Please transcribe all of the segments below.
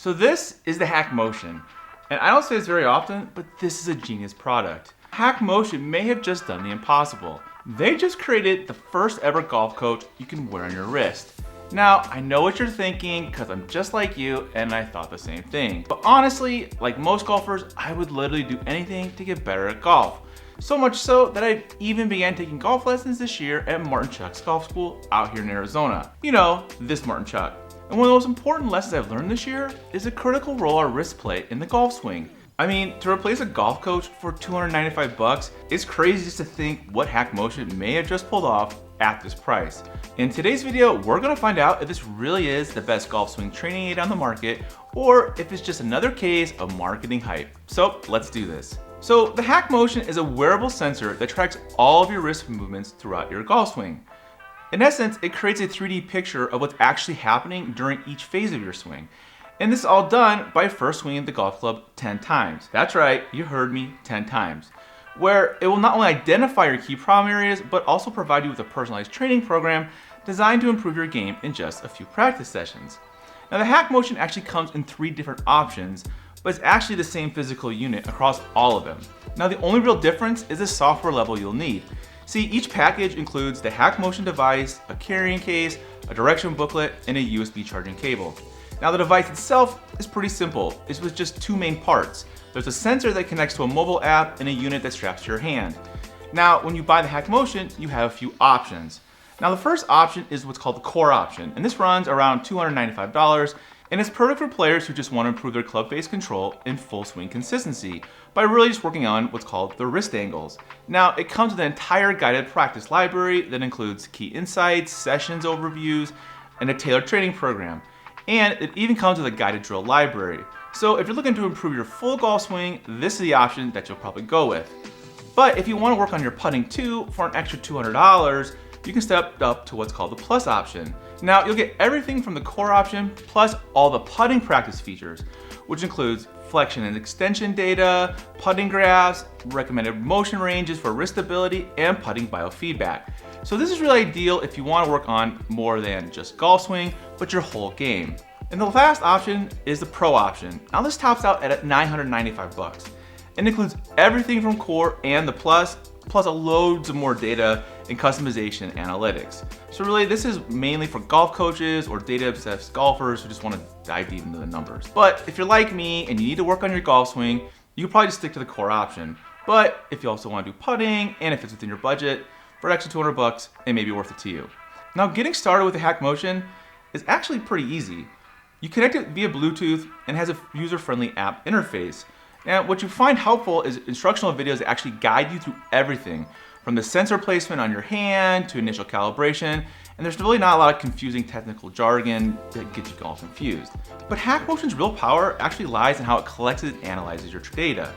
So this is the HackMotion, and I don't say this very often, but this is a genius product. HackMotion may have just done the impossible. They just created the first ever golf coach you can wear on your wrist. Now, I know what you're thinking, because I'm just like you, and I thought the same thing. But honestly, like most golfers, I would literally do anything to get better at golf. So much so that I even began taking golf lessons this year at Martin Chuck's golf school out here in Arizona. You know, this Martin Chuck. And one of the most important lessons I've learned this year is the critical role our wrists play in the golf swing. I mean, to replace a golf coach for $295, it's crazy just to think what HackMotion may have just pulled off at this price. In today's video, we're gonna find out if this really is the best golf swing training aid on the market, or if it's just another case of marketing hype. So let's do this. So the HackMotion is a wearable sensor that tracks all of your wrist movements throughout your golf swing. In essence, it creates a 3D picture of what's actually happening during each phase of your swing. And this is all done by first swinging the golf club 10 times. That's right, you heard me, 10 times. Where it will not only identify your key problem areas, but also provide you with a personalized training program designed to improve your game in just a few practice sessions. Now the HackMotion actually comes in 3 different options, but it's actually the same physical unit across all of them. Now the only real difference is the software level you'll need. See, each package includes the HackMotion device, a carrying case, a direction booklet, and a USB charging cable. Now the device itself is pretty simple. It's with just 2 main parts. There's a sensor that connects to a mobile app and a unit that straps to your hand. Now, when you buy the HackMotion, you have a few options. Now the first option is what's called the Core option, and this runs around $295, and it's perfect for players who just want to improve their club face control and full swing consistency by really just working on what's called the wrist angles. Now, it comes with an entire guided practice library that includes key insights, sessions overviews, and a tailored training program. And it even comes with a guided drill library. So if you're looking to improve your full golf swing, this is the option that you'll probably go with. But if you want to work on your putting too, for an extra $200, you can step up to what's called the Plus option. Now you'll get everything from the Core option, plus all the putting practice features, which includes flexion and extension data, putting graphs, recommended motion ranges for wrist stability, and putting biofeedback. So this is really ideal if you want to work on more than just golf swing, but your whole game. And the last option is the Pro option. Now this tops out at $995 and includes everything from Core and the Plus loads of more data and customization analytics. So really this is mainly for golf coaches or data obsessed golfers who just want to dive deep into the numbers. But if you're like me and you need to work on your golf swing, you can probably just stick to the Core option. But if you also want to do putting and if it's within your budget, for an extra $200, it may be worth it to you. Now getting started with the HackMotion is actually pretty easy. You connect it via Bluetooth and has a user-friendly app interface. And what you find helpful is instructional videos that actually guide you through everything, from the sensor placement on your hand to initial calibration, and there's really not a lot of confusing technical jargon that gets you all confused. But HackMotion's real power actually lies in how it collects and analyzes your data.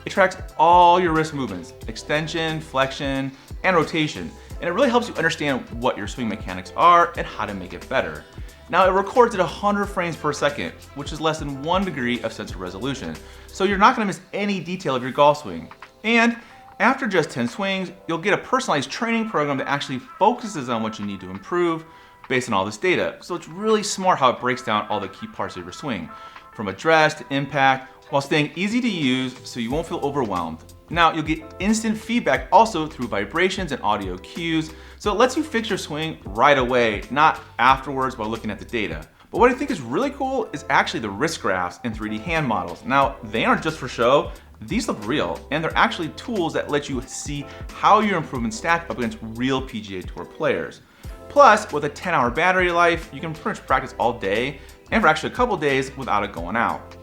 It tracks all your wrist movements, extension, flexion, and rotation, and it really helps you understand what your swing mechanics are and how to make it better. Now it records at 100 frames per second, which is less than 1 degree of sensor resolution, so you're not going to miss any detail of your golf swing. And after just 10 swings, you'll get a personalized training program that actually focuses on what you need to improve based on all this data. So it's really smart how it breaks down all the key parts of your swing, from address to impact, while staying easy to use so you won't feel overwhelmed. Now you'll get instant feedback also through vibrations and audio cues, so it lets you fix your swing right away, not afterwards while looking at the data. But what I think is really cool is actually the wrist graphs and 3D hand models. Now they aren't just for show, these look real, and they're actually tools that let you see how your improvements stack up against real PGA Tour players. Plus, with a 10-hour battery life, you can pretty much practice all day, and for actually a couple days without it going out.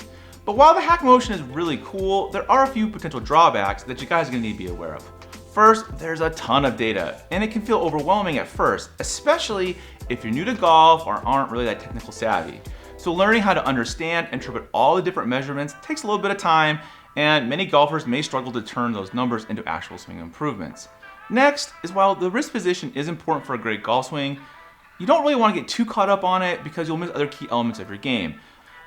But while the HackMotion is really cool, there are a few potential drawbacks that you guys are gonna need to be aware of. First, there's a ton of data, and it can feel overwhelming at first, especially if you're new to golf or aren't really that technical savvy. So learning how to understand and interpret all the different measurements takes a little bit of time, and many golfers may struggle to turn those numbers into actual swing improvements. Next is, while the wrist position is important for a great golf swing, you don't really want to get too caught up on it because you'll miss other key elements of your game.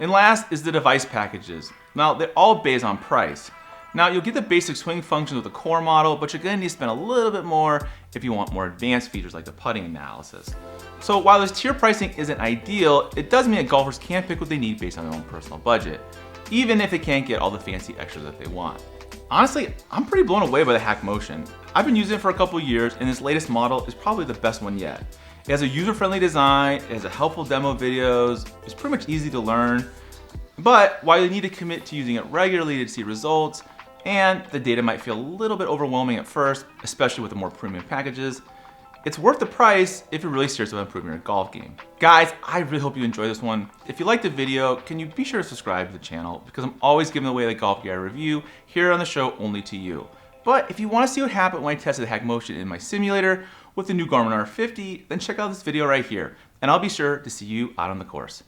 And last is the device packages. Now, they're all based on price. Now, you'll get the basic swing functions with the Core model, but you're gonna need to spend a little bit more if you want more advanced features like the putting analysis. So while this tier pricing isn't ideal, it does mean that golfers can pick what they need based on their own personal budget, even if they can't get all the fancy extras that they want. Honestly, I'm pretty blown away by the HackMotion. I've been using it for a couple years, and this latest model is probably the best one yet. It has a user-friendly design, it has a helpful demo videos, it's pretty much easy to learn. But while you need to commit to using it regularly to see results, and the data might feel a little bit overwhelming at first, especially with the more premium packages, it's worth the price if you're really serious about improving your golf game. Guys, I really hope you enjoyed this one. If you liked the video, can you be sure to subscribe to the channel, because I'm always giving away the golf gear I review here on the show only to you. But if you want to see what happened when I tested the HackMotion in my simulator with the new Garmin R50, then check out this video right here, and I'll be sure to see you out on the course.